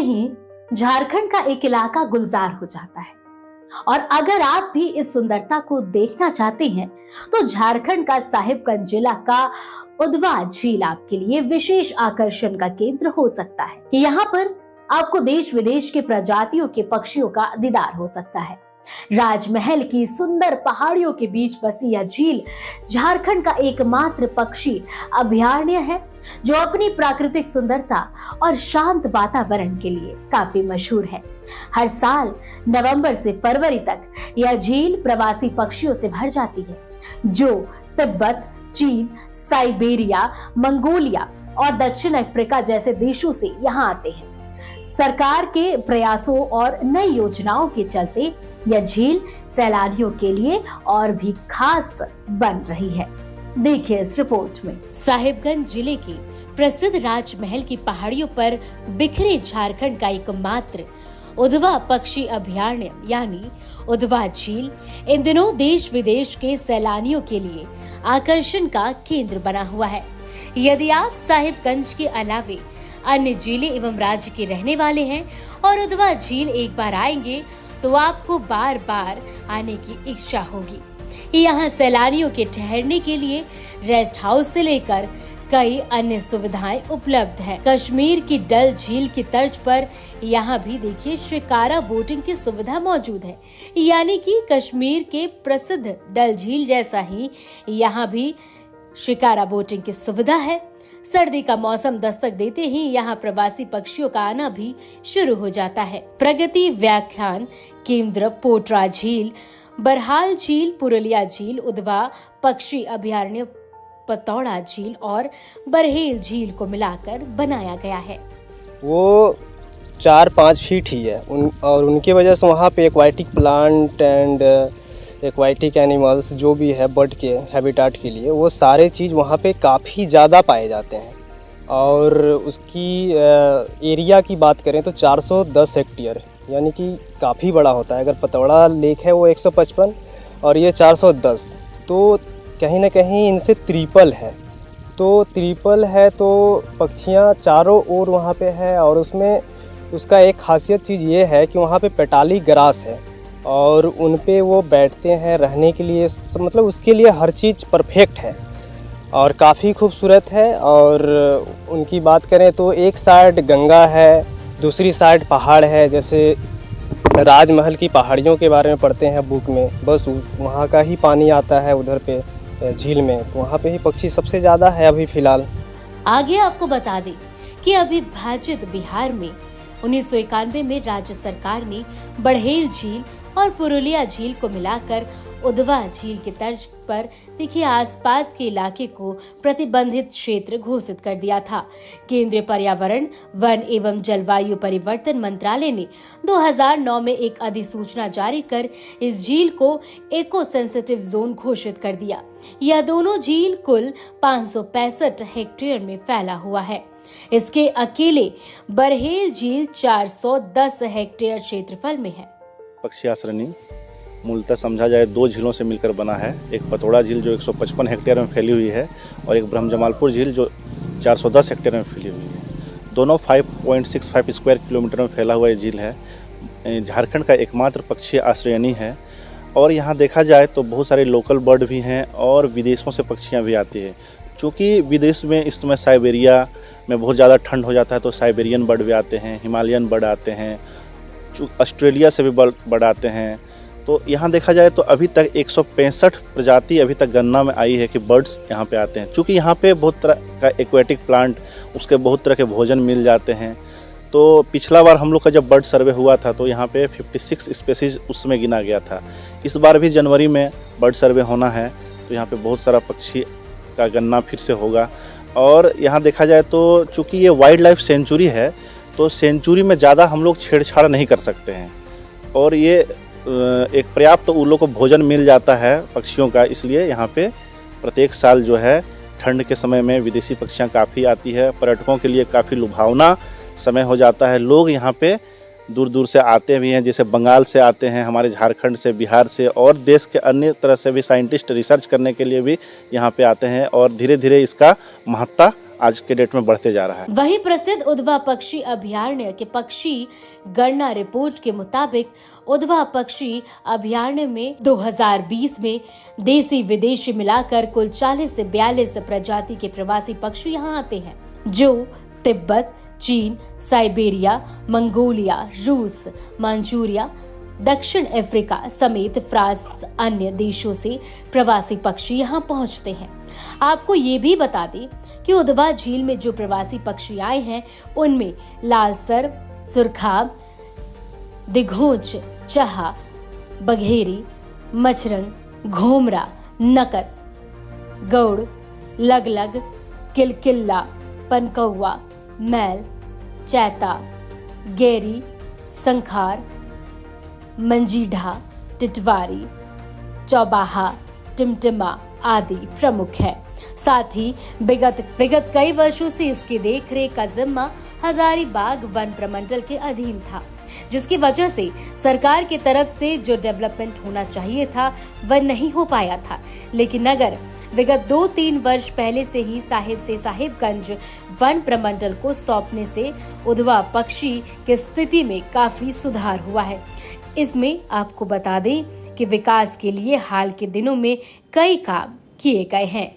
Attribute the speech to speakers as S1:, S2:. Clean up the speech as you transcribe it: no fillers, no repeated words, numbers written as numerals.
S1: ही झारखंड का एक इलाका गुलजार हो जाता है। और अगर आप भी इस सुंदरता को देखना चाहते हैं तो झारखंड का साहिबगंज जिला का उधवा झील आपके लिए विशेष आकर्षण का केंद्र हो सकता है। यहाँ पर आपको देश विदेश के प्रजातियों के पक्षियों का दीदार हो सकता है। राजमहल की सुंदर पहाड़ियों के बीच बसी यह झील झारखंड का एकमात्र पक्षी अभयारण्य है जो अपनी प्राकृतिक सुंदरता और शांत वातावरण के लिए काफी मशहूर है। हर साल नवंबर से फरवरी तक यह झील प्रवासी पक्षियों से भर जाती है जो तिब्बत, चीन, साइबेरिया, मंगोलिया और दक्षिण अफ्रीका जैसे देशों से यहाँ आते हैं। सरकार के प्रयासों और नई योजनाओं के चलते यह झील सैलानियों के लिए और भी खास बन रही है। देखिए इस रिपोर्ट में।
S2: साहिबगंज जिले की प्रसिद्ध राजमहल की पहाड़ियों पर बिखरे झारखंड का एकमात्र उधवा पक्षी अभयारण्य यानी उधवा झील इन दिनों देश विदेश के सैलानियों के लिए आकर्षण का केंद्र बना हुआ है। यदि आप साहिबगंज के अलावे अन्य जिले एवं राज्य के रहने वाले हैं और उधवा झील एक बार आएंगे तो आपको बार बार आने की इच्छा होगी। यहाँ सैलानियों के ठहरने के लिए रेस्ट हाउस से लेकर कई अन्य सुविधाएं उपलब्ध हैं। कश्मीर की डल झील की तर्ज पर यहाँ भी देखिए शिकारा बोटिंग की सुविधा मौजूद है, यानी कि कश्मीर के प्रसिद्ध डल झील जैसा ही यहाँ भी शिकारा बोटिंग की सुविधा है। सर्दी का मौसम दस्तक देते ही यहाँ प्रवासी पक्षियों का आना भी शुरू हो जाता है। प्रगति व्याख्यान केंद्र पोटरा झील, बरहाल झील, पुरुलिया झील, उधवा पक्षी अभयारण्य, पतौड़ा झील और बरहेल झील को मिलाकर बनाया गया है।
S3: वो 4-5 फीट ही है और उनकी वजह से वहाँ पे aquatic plant and aquatic animals जो भी है बर्ड के हैबिटाट के लिए वो सारे चीज़ वहाँ पे काफ़ी ज़्यादा पाए जाते हैं। और उसकी एरिया की बात करें तो 410 हेक्टेयर यानी कि काफ़ी बड़ा होता है। अगर पतौड़ा लेक है वो 155 और ये 410, तो कहीं ना कहीं इनसे ट्रिपल है। तो पक्षियाँ चारों ओर वहाँ पे है और उसमें उसका एक खासियत चीज़ ये है कि वहाँ पे पेटाली ग्रास है और उन पे वो बैठते हैं रहने के लिए, मतलब उसके लिए हर चीज़ परफेक्ट है और काफ़ी खूबसूरत है। और उनकी बात करें तो एक साइड गंगा है, दूसरी साइड पहाड़ है। जैसे राजमहल की पहाड़ियों के बारे में पढ़ते हैं बुक में, बस वहाँ का ही पानी आता है उधर पे झील में, तो वहाँ पे ही पक्षी सबसे ज़्यादा है अभी फ़िलहाल।
S2: आगे आपको बता दें कि अविभाजित बिहार में 1991 में राज्य सरकार ने बरहेल झील और पुरुलिया झील को मिलाकर उधवा झील की तर्ज पर देखिए आसपास के इलाके को प्रतिबंधित क्षेत्र घोषित कर दिया था। केंद्रीय पर्यावरण, वन एवं जलवायु परिवर्तन मंत्रालय ने 2009 में एक अधिसूचना जारी कर इस झील को इको सेंसिटिव जोन घोषित कर दिया। यह दोनों झील कुल 565 हेक्टेयर में फैला हुआ है। इसके अकेले बरहेल झील 410 हेक्टेयर क्षेत्रफल में है।
S4: पक्षी आश्रयनी मूलतः समझा जाए 2 झीलों से मिलकर बना है। एक पतौड़ा झील जो 155 हेक्टेयर में फैली हुई है और एक ब्रह्मजमालपुर झील जो 410 हेक्टेयर में फैली हुई है। दोनों 5.65 स्क्वायर किलोमीटर में फैला हुआ ये झील है। झारखंड का एकमात्र पक्षी आश्रयनी है और यहाँ देखा जाए तो बहुत सारे लोकल बर्ड भी हैं और विदेशों से पक्षियाँ भी आती है। चूँकि विदेश में इस समय साइबेरिया में बहुत ज़्यादा ठंड हो जाता है तो साइबेरियन बर्ड भी आते हैं, हिमालयन बर्ड आते हैं, ऑस्ट्रेलिया से भी बर्ड आते हैं। तो यहाँ देखा जाए तो अभी तक 165 प्रजाति अभी तक गणना में आई है कि बर्ड्स यहाँ पे आते हैं। चूँकि यहाँ पे बहुत तरह का एक्वेटिक प्लांट, उसके बहुत तरह के भोजन मिल जाते हैं। तो पिछला बार हम लोग का जब बर्ड सर्वे हुआ था तो यहाँ पे 56 स्पेसीज उसमें गिना गया था। इस बार भी जनवरी में बर्ड सर्वे होना है तो यहाँ पे बहुत सारा पक्षी का गणना फिर से होगा। और यहाँ देखा जाए तो चूँकि ये वाइल्ड लाइफ सेंचुरी है तो सेंचुरी में ज़्यादा हम लोग छेड़छाड़ नहीं कर सकते हैं और ये एक पर्याप्त तो उन लोग को भोजन मिल जाता है पक्षियों का, इसलिए यहाँ पे प्रत्येक साल जो है ठंड के समय में विदेशी पक्षियाँ काफ़ी आती है। पर्यटकों के लिए काफ़ी लुभावना समय हो जाता है। लोग यहाँ पे दूर दूर से आते भी हैं, जैसे बंगाल से आते हैं, हमारे झारखंड से, बिहार से और देश के अन्य तरह से भी साइंटिस्ट रिसर्च करने के लिए भी यहाँ पे आते हैं और धीरे धीरे इसका महत्ता आज के डेट में बढ़ते जा रहा है।
S2: वहीं प्रसिद्ध उधवा पक्षी अभयारण्य के पक्षी गणना रिपोर्ट के मुताबिक उधवा पक्षी अभयारण्य में 2020 में देसी विदेशी मिलाकर कुल 40 से 42 प्रजाति के प्रवासी पक्षी यहाँ आते हैं, जो तिब्बत, चीन, साइबेरिया, मंगोलिया, रूस, मंचूरिया, दक्षिण अफ्रीका समेत फ्रांस अन्य देशों से प्रवासी पक्षी यहाँ पहुँचते हैं। आपको ये भी बता दें कि उधवा झील में जो प्रवासी पक्षी आए हैं उनमें लालसर, सुरखाब, दिघोंच, चहा, बघेरी, मचरंग, घोमरा, नकद, गौड़, लगलग, किलकिल्ला, पनकौआ, मैल, चैता, गेरी, संखार, मंजीढ़ा, टिटवारी, चौबाहा, टिमटिमा आदि प्रमुख है। साथ ही विगत कई वर्षों से इसकी देखरेख का जिम्मा हजारीबाग वन प्रमंडल के अधीन था, जिसकी वजह से सरकार की तरफ से जो डेवलपमेंट होना चाहिए था वह नहीं हो पाया था। लेकिन अगर विगत 2-3 वर्ष पहले से ही साहिब से साहिबगंज वन प्रमंडल को सौंपने से उधवा पक्षी की स्थिति में काफी सुधार हुआ है। इसमें आपको बता दें कि विकास के लिए हाल के दिनों में कई काम किए गए हैं।